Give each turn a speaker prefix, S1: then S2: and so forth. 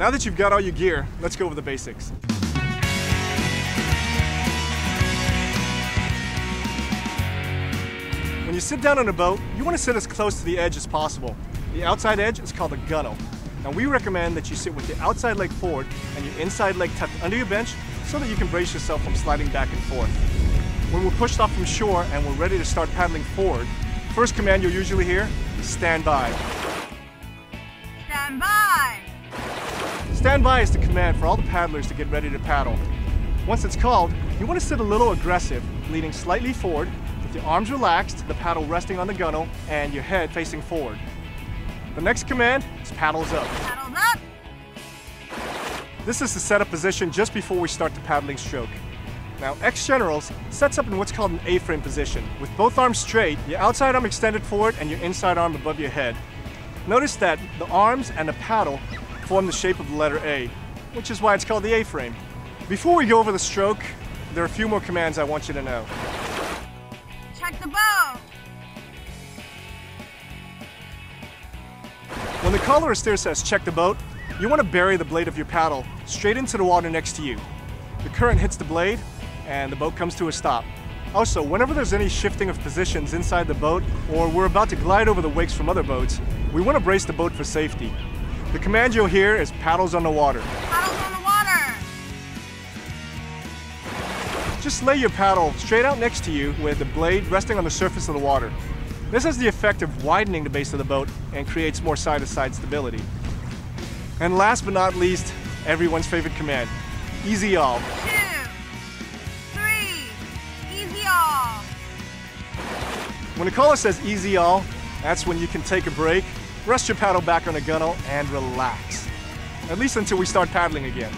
S1: Now that you've got all your gear, let's go over the basics. When you sit down on a boat, you want to sit as close to the edge as possible. The outside edge is called the gunnel. Now we recommend that you sit with your outside leg forward and your inside leg tucked under your bench so that you can brace yourself from sliding back and forth. When we're pushed off from shore and we're ready to start paddling forward, first command you'll usually hear is stand by.
S2: Stand by!
S1: Stand by is the command for all the paddlers to get ready to paddle. Once it's called, you want to sit a little aggressive, leaning slightly forward, with your arms relaxed, the paddle resting on the gunnel, and your head facing forward. The next command is paddles up.
S2: Paddles up!
S1: This is the setup position just before we start the paddling stroke. Now, XGenerals sets up in what's called an A-frame position, with both arms straight, your outside arm extended forward, and your inside arm above your head. Notice that the arms and the paddle form the shape of the letter A, which is why it's called the A-frame. Before we go over the stroke, there are a few more commands I want you to know.
S2: Check the boat!
S1: When the caller or steer says check the boat, you want to bury the blade of your paddle straight into the water next to you. The current hits the blade and the boat comes to a stop. Also, whenever there's any shifting of positions inside the boat or we're about to glide over the wakes from other boats, we want to brace the boat for safety. The command you'll hear is paddles on the water.
S2: Paddles on the water!
S1: Just lay your paddle straight out next to you with the blade resting on the surface of the water. This has the effect of widening the base of the boat and creates more side-to-side stability. And last but not least, everyone's favorite command, easy y'all.
S2: 2, 3, easy all!
S1: When the caller says easy y'all, that's when you can take a break, rest your paddle back on the gunnel, and relax. At least until we start paddling again.